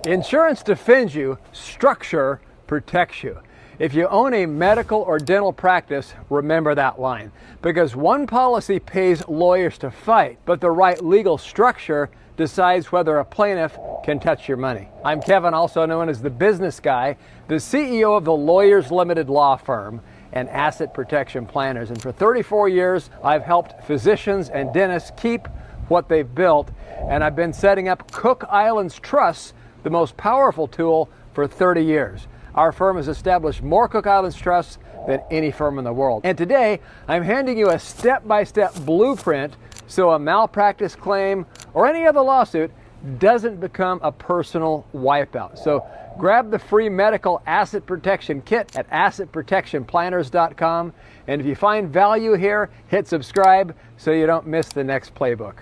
Insurance defends you, structure protects you. If you own a medical or dental practice, remember that line. Because one policy pays lawyers to fight, but the right legal structure decides whether a plaintiff can touch your money. I'm Kevin, also known as the Business Guy, the CEO of the Lawyers Limited Law Firm and Asset Protection Planners. And for 34 years, I've helped physicians and dentists keep what they've built. And I've been setting up Cook Islands Trusts, the most powerful tool, for 30 years. Our firm has established more Cook Islands Trusts than any firm in the world. And today, I'm handing you a step-by-step blueprint so a malpractice claim or any other lawsuit doesn't become a personal wipeout. So grab the free medical asset protection kit at assetprotectionplanners.com. And if you find value here, hit subscribe so you don't miss the next playbook.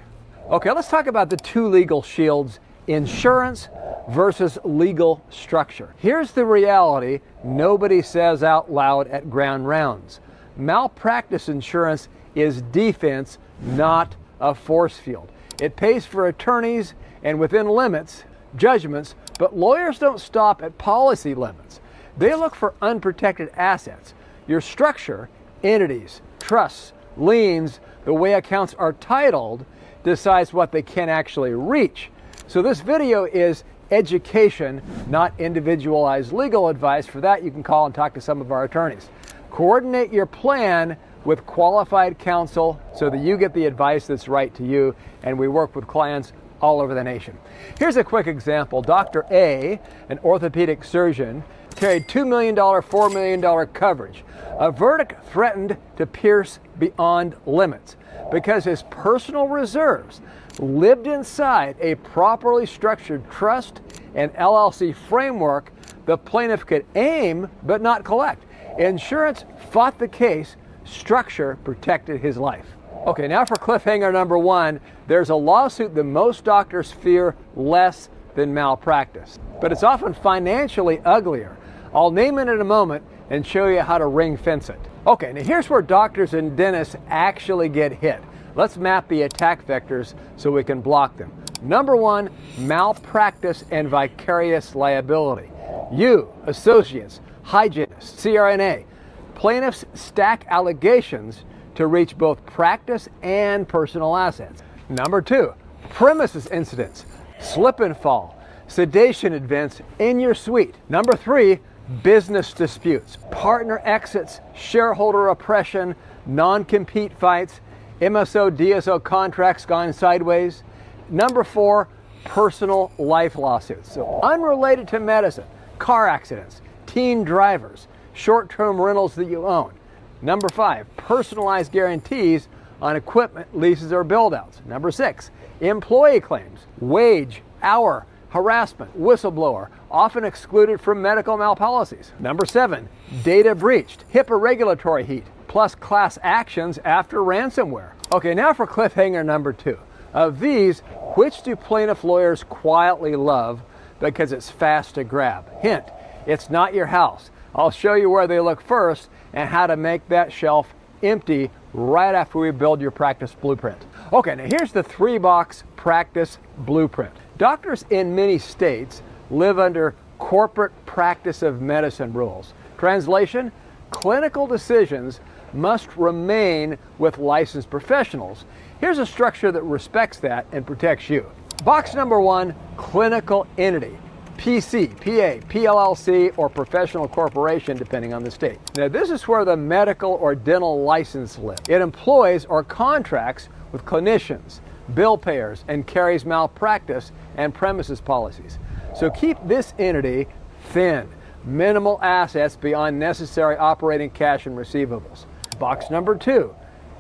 Okay, let's talk about the two legal shields: insurance versus legal structure. Here's the reality nobody says out loud at ground rounds. Malpractice insurance is defense, not a force field. It pays for attorneys and within limits, judgments, but lawyers don't stop at policy limits. They look for unprotected assets. Your structure, entities, trusts, liens, the way accounts are titled, decides what they can actually reach. So this video is education, not individualized legal advice. For that, you can call and talk to some of our attorneys. Coordinate your plan with qualified counsel so that you get the advice that's right to you, and we work with clients all over the nation. Here's a quick example. Dr. A, an orthopedic surgeon, carried $2 million, $4 million coverage. A verdict threatened to pierce beyond limits because his personal reserves lived inside a properly structured trust and LLC framework the plaintiff could aim but not collect. Insurance fought the case. Structure protected his life. Okay, now for cliffhanger number one. There's a lawsuit that most doctors fear less than malpractice, but it's often financially uglier. I'll name it in a moment and show you how to ring fence it. Okay, now here's where doctors and dentists actually get hit. Let's map the attack vectors so we can block them. Number one, malpractice and vicarious liability. You, associates, hygienists, CRNA, plaintiffs stack allegations to reach both practice and personal assets. Number two, premises incidents, slip and fall, sedation events in your suite. Number three, business disputes, partner exits, shareholder oppression, non-compete fights, MSO, DSO contracts gone sideways. Number four, personal life lawsuits. So unrelated to medicine, car accidents, teen drivers, short-term rentals that you own. Number five, personalized guarantees on equipment, leases, or build-outs. Number six, employee claims, wage, hour, harassment, whistleblower, often excluded from medical malpolicies. Number seven, data breached, HIPAA regulatory heat, plus class actions after ransomware. Okay, now for cliffhanger number two. Of these, which do plaintiff lawyers quietly love because it's fast to grab? Hint, it's not your house. I'll show you where they look first and how to make that shelf empty right after we build your practice blueprint. Okay, now here's the 3-box practice blueprint. Doctors in many states live under corporate practice of medicine rules. Translation, clinical decisions must remain with licensed professionals. Here's a structure that respects that and protects you. Box number one, clinical entity. PC, PA, PLLC, or professional corporation, depending on the state. Now, this is where the medical or dental license lives. It employs or contracts with clinicians, bill payers, and carries malpractice and premises policies. So keep this entity thin, minimal assets beyond necessary operating cash and receivables. Box number two,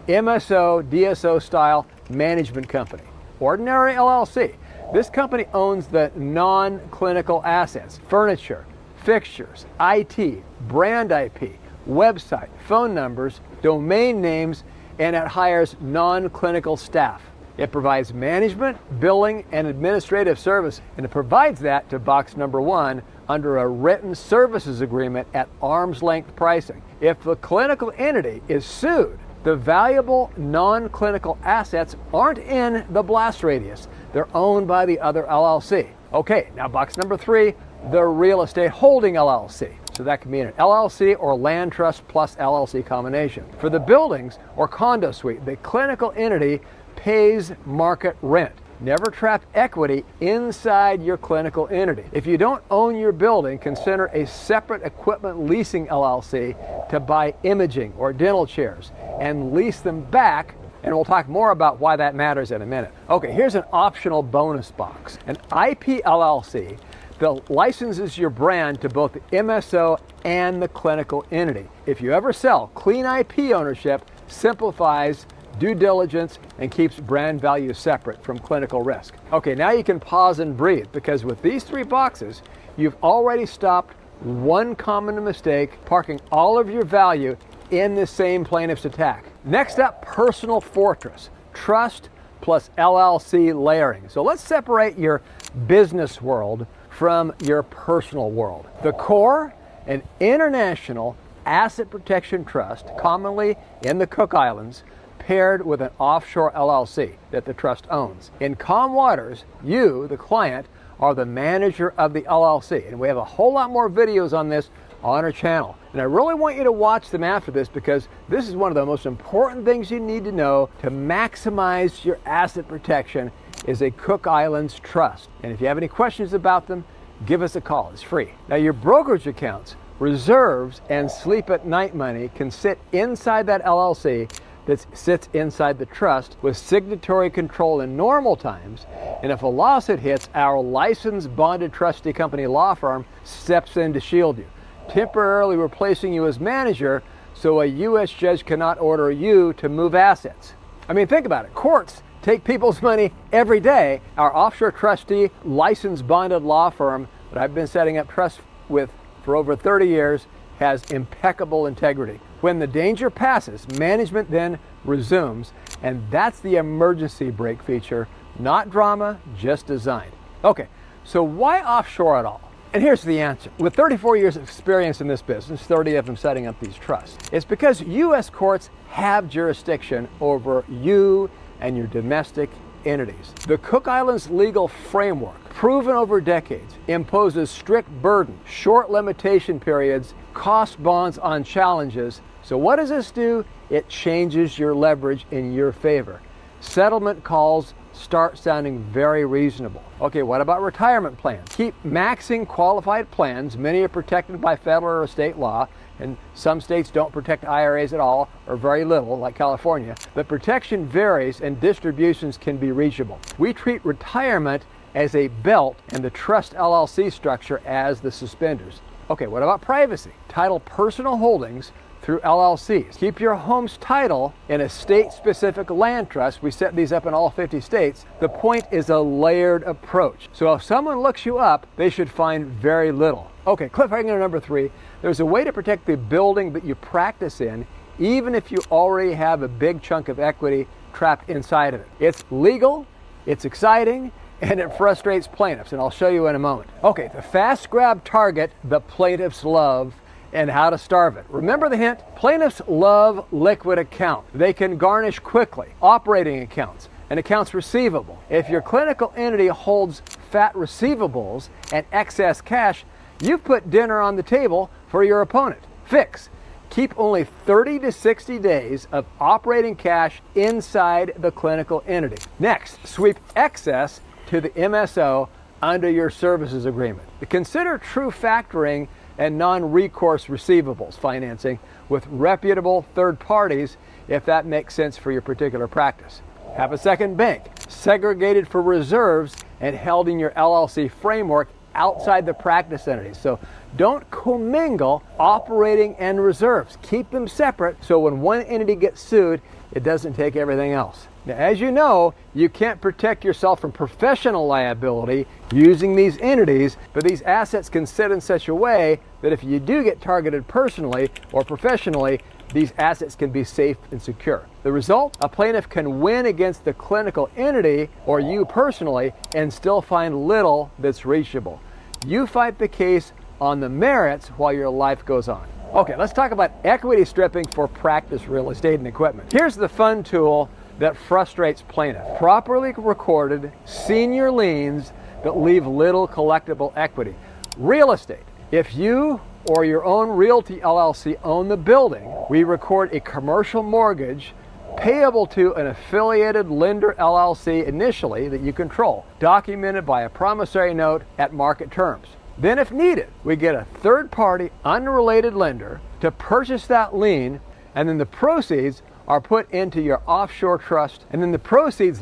MSO, DSO style management company. Ordinary LLC. This company owns the non-clinical assets, furniture, fixtures, IT, brand IP, website, phone numbers, domain names, and it hires non-clinical staff. It provides management, billing, and administrative service, and it provides that to box number one under a written services agreement at arm's length pricing. If the clinical entity is sued, the valuable non-clinical assets aren't in the blast radius. They're owned by the other LLC. Okay, now box number 3, the real estate holding LLC. So that can be an LLC or land trust plus LLC combination. For the buildings or condo suite, the clinical entity pays market rent. Never trap equity inside your clinical entity. If you don't own your building, consider a separate equipment leasing LLC to buy imaging or dental chairs and lease them back, and we'll talk more about why that matters in a minute. Okay, here's an optional bonus box. An IP LLC that licenses your brand to both the MSO and the clinical entity. If you ever sell, clean IP ownership simplifies due diligence and keeps brand value separate from clinical risk. Okay, now you can pause and breathe, because with these 3 boxes, you've already stopped one common mistake, parking all of your value in the same plaintiff's attack. Next up, personal fortress, trust plus LLC layering. So let's separate your business world from your personal world. The core, an international asset protection trust, commonly in the Cook Islands, paired with an offshore LLC that the trust owns. In calm waters, you, the client, are the manager of the LLC. And we have a whole lot more videos on this on our channel. And I really want you to watch them after this, because this is one of the most important things you need to know to maximize your asset protection is a Cook Islands trust. And if you have any questions about them, give us a call. It's free. Now, your brokerage accounts, reserves, and sleep at night money can sit inside that LLC that sits inside the trust with signatory control in normal times. And if a lawsuit hits, our licensed bonded trustee company law firm steps in to shield you, temporarily replacing you as manager so a U.S. judge cannot order you to move assets. I mean, think about it. Courts take people's money every day. Our offshore trustee licensed bonded law firm that I've been setting up trusts with for over 30 years has impeccable integrity. When the danger passes, management then resumes, and that's the emergency brake feature. Not drama, just designed. Okay, so why offshore at all? And here's the answer. With 34 years of experience in this business, 30 of them setting up these trusts, it's because U.S. courts have jurisdiction over you and your domestic entities. The Cook Islands legal framework, proven over decades, imposes strict burden, short limitation periods, cost bonds on challenges. So what does this do? It changes your leverage in your favor. Settlement calls start sounding very reasonable. Okay, what about retirement plans? Keep maxing qualified plans. Many are protected by federal or state law, and some states don't protect IRAs at all, or very little, like California. The protection varies and distributions can be reachable. We treat retirement as a belt and the trust LLC structure as the suspenders. Okay, what about privacy? Title personal holdings through LLCs. Keep your home's title in a state-specific land trust. We set these up in all 50 states. The point is a layered approach. So if someone looks you up, they should find very little. Okay, cliffhanger number 3. There's a way to protect the building that you practice in, even if you already have a big chunk of equity trapped inside of it. It's legal, it's exciting, and it frustrates plaintiffs, and I'll show you in a moment. Okay, the fast grab target the plaintiffs love and how to starve it. Remember the hint? Plaintiffs love liquid account. They can garnish quickly. Operating accounts and accounts receivable. If your clinical entity holds fat receivables and excess cash, you've put dinner on the table for your opponent. Fix. Keep only 30 to 60 days of operating cash inside the clinical entity. Next, sweep excess to the MSO under your services agreement. Consider true factoring and non-recourse receivables financing with reputable third parties if that makes sense for your particular practice. Have a second bank, segregated for reserves and held in your LLC framework outside the practice entities. So don't commingle operating and reserves. Keep them separate so when one entity gets sued, it doesn't take everything else. Now, as you know, you can't protect yourself from professional liability using these entities, but these assets can sit in such a way that if you do get targeted personally or professionally, these assets can be safe and secure. The result? A plaintiff can win against the clinical entity or you personally and still find little that's reachable. You fight the case on the merits while your life goes on. Okay, let's talk about equity stripping for practice real estate and equipment. Here's the fun tool that frustrates plaintiffs. Properly recorded senior liens that leave little collectible equity. Real estate. If you or your own realty LLC own the building, we record a commercial mortgage payable to an affiliated lender LLC initially that you control, documented by a promissory note at market terms. Then if needed, we get a third-party unrelated lender to purchase that lien, and then the proceeds are put into your offshore trust, and then the proceeds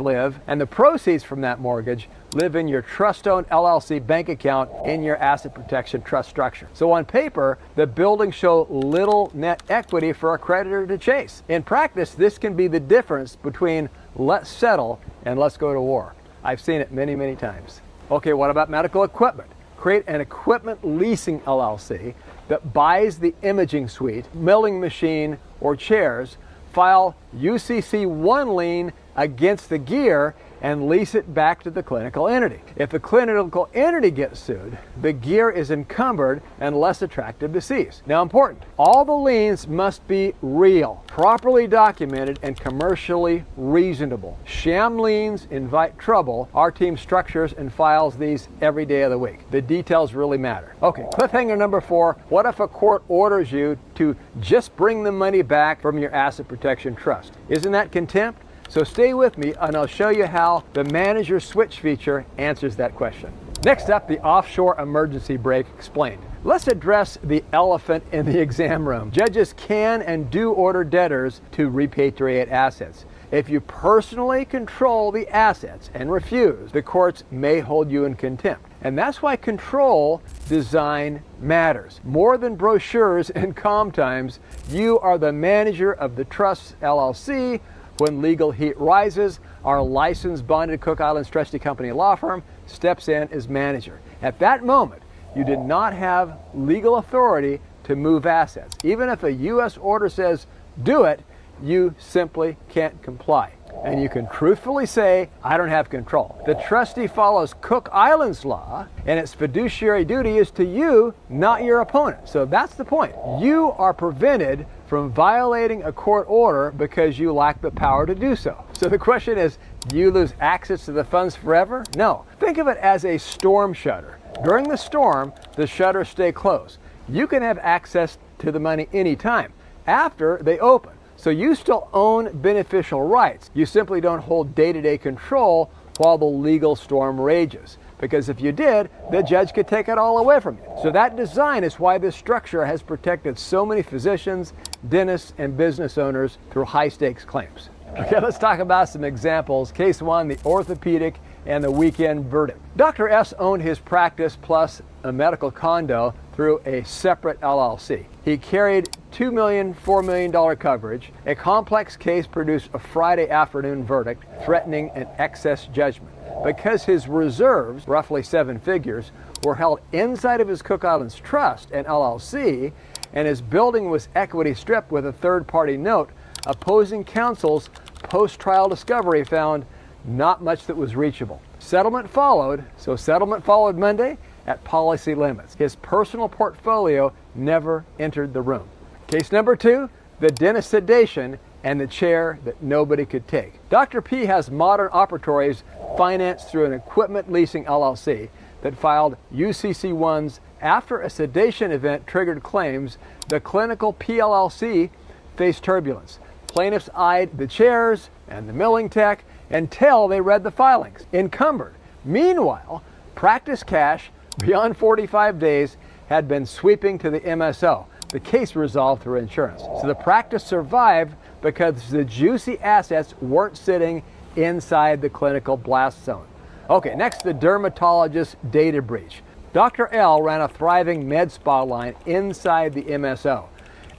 from that mortgage live in your trust-owned LLC bank account in your asset protection trust structure. So on paper, the buildings show little net equity for a creditor to chase. In practice, this can be the difference between let's settle and let's go to war. I've seen it many, many times. Okay, what about medical equipment? Create an equipment leasing LLC that buys the imaging suite, milling machine, or chairs, file UCC1 lien against the gear, and lease it back to the clinical entity. If the clinical entity gets sued, the gear is encumbered and less attractive to seize. Now important, all the liens must be real, properly documented, and commercially reasonable. Sham liens invite trouble. Our team structures and files these every day of the week. The details really matter. Okay, cliffhanger number 4, what if a court orders you to just bring the money back from your asset protection trust? Isn't that contempt? So stay with me and I'll show you how the manager switch feature answers that question. Next up, the offshore emergency brake explained. Let's address the elephant in the exam room. Judges can and do order debtors to repatriate assets. If you personally control the assets and refuse, the courts may hold you in contempt. And that's why control design matters. More than brochures and calm times, you are the manager of the trust LLC. When legal heat rises, our licensed bonded Cook Islands trustee company law firm steps in as manager. At that moment, you did not have legal authority to move assets. Even if a U.S. order says do it, you simply can't comply. And you can truthfully say, I don't have control. The trustee follows Cook Islands law, and its fiduciary duty is to you, not your opponent. So that's the point. You are prevented from violating a court order because you lack the power to do so. So the question is, do you lose access to the funds forever? No. Think of it as a storm shutter. During the storm, the shutters stay closed. You can have access to the money anytime. After, they open. So you still own beneficial rights. You simply don't hold day-to-day control while the legal storm rages. Because if you did, the judge could take it all away from you. So that design is why this structure has protected so many physicians, dentists, and business owners through high-stakes claims. Okay, let's talk about some examples. Case 1, the orthopedic and the weekend verdict. Dr. S owned his practice plus a medical condo through a separate LLC. He carried $2 million, $4 million coverage. A complex case produced a Friday afternoon verdict threatening an excess judgment. Because his reserves, roughly 7 figures, were held inside of his Cook Islands Trust and LLC, and his building was equity stripped with a third-party note, opposing counsel's post-trial discovery found not much that was reachable. Settlement followed, so settlement followed Monday at policy limits. His personal portfolio never entered the room. Case number 2, the dentist sedation and the chair that nobody could take. Dr. P has modern operatories financed through an equipment leasing LLC that filed UCC1s after a sedation event triggered claims. The clinical PLLC faced turbulence. Plaintiffs eyed the chairs and the milling tech until they read the filings, encumbered. Meanwhile, practice cash beyond 45 days had been sweeping to the MSO. The case resolved through insurance. So the practice survived because the juicy assets weren't sitting inside the clinical blast zone. Okay, next, the dermatologist data breach. Dr. L ran a thriving med spa line inside the MSO.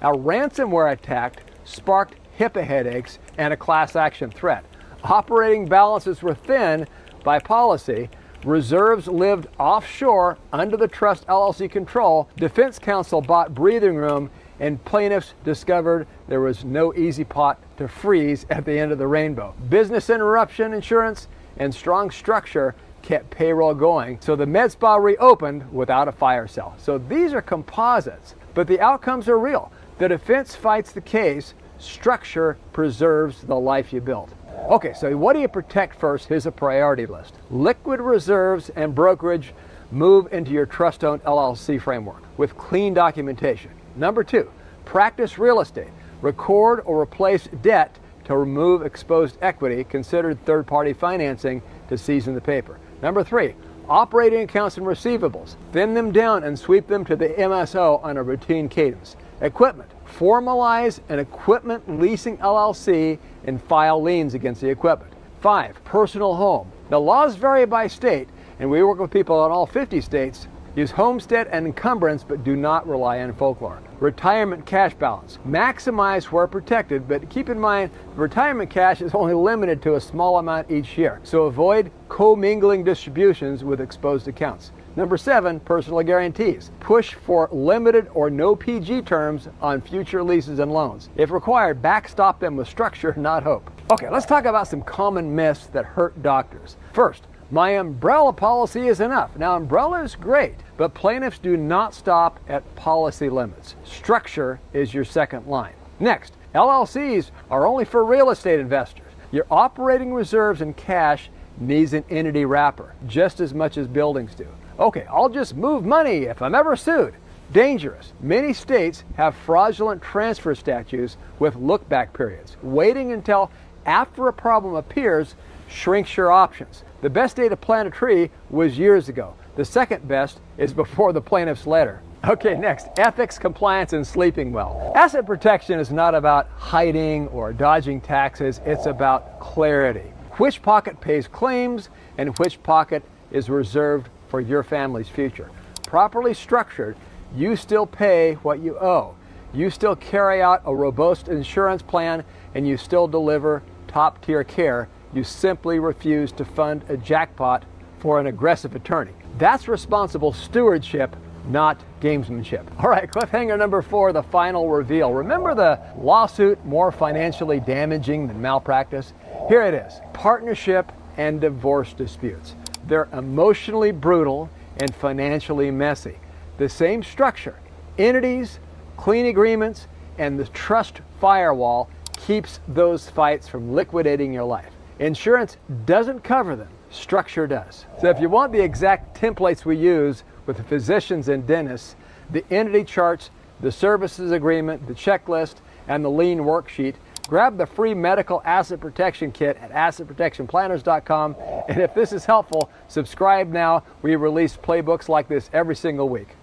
A ransomware attack sparked HIPAA headaches and a class action threat. Operating balances were thin by policy. Reserves lived offshore under the trust LLC control. Defense counsel bought breathing room, and plaintiffs discovered there was no easy pot to freeze at the end of the rainbow. Business interruption insurance and strong structure kept payroll going, so the med spa reopened without a fire sale. So these are composites, but the outcomes are real. The defense fights the case, structure preserves the life you built. Okay, so what do you protect first? Here's a priority list. Liquid reserves and brokerage move into your trust-owned LLC framework with clean documentation. Number 2, practice real estate. Record or replace debt to remove exposed equity, considered third-party financing to season the paper. Number 3, operating accounts and receivables. Thin them down and sweep them to the MSO on a routine cadence. Equipment. Formalize an equipment leasing LLC and file liens against the equipment. 5, personal home. The laws vary by state, and we work with people in all 50 states. Use homestead and encumbrance, but do not rely on folklore. Retirement cash balance. Maximize where protected, but keep in mind, retirement cash is only limited to a small amount each year, so avoid commingling distributions with exposed accounts. Number 7, personal guarantees. Push for limited or no PG terms on future leases and loans. If required, backstop them with structure, not hope. Okay, let's talk about some common myths that hurt doctors. First, my umbrella policy is enough. Now, umbrella is great, but plaintiffs do not stop at policy limits. Structure is your second line. Next, LLCs are only for real estate investors. Your operating reserves and cash needs an entity wrapper, just as much as buildings do. Okay, I'll just move money if I'm ever sued. Dangerous. Many states have fraudulent transfer statutes with look-back periods. Waiting until after a problem appears shrinks your options. The best day to plant a tree was years ago. The second best is before the plaintiff's letter. Okay, next, ethics, compliance, and sleeping well. Asset protection is not about hiding or dodging taxes. It's about clarity. Which pocket pays claims and which pocket is reserved for your family's future. Properly structured, you still pay what you owe. You still carry out a robust insurance plan, and you still deliver top-tier care. You simply refuse to fund a jackpot for an aggressive attorney. That's responsible stewardship, not gamesmanship. All right, cliffhanger number 4, the final reveal. Remember the lawsuit more financially damaging than malpractice? Here it is. Partnership and divorce disputes. They're emotionally brutal and financially messy. The same structure, entities, clean agreements, and the trust firewall keeps those fights from liquidating your life. Insurance doesn't cover them, structure does. So if you want the exact templates we use with the physicians and dentists, the entity charts, the services agreement, the checklist, and the lien worksheet, grab the free medical asset protection kit at assetprotectionplanners.com. And if this is helpful, subscribe now. We release playbooks like this every single week.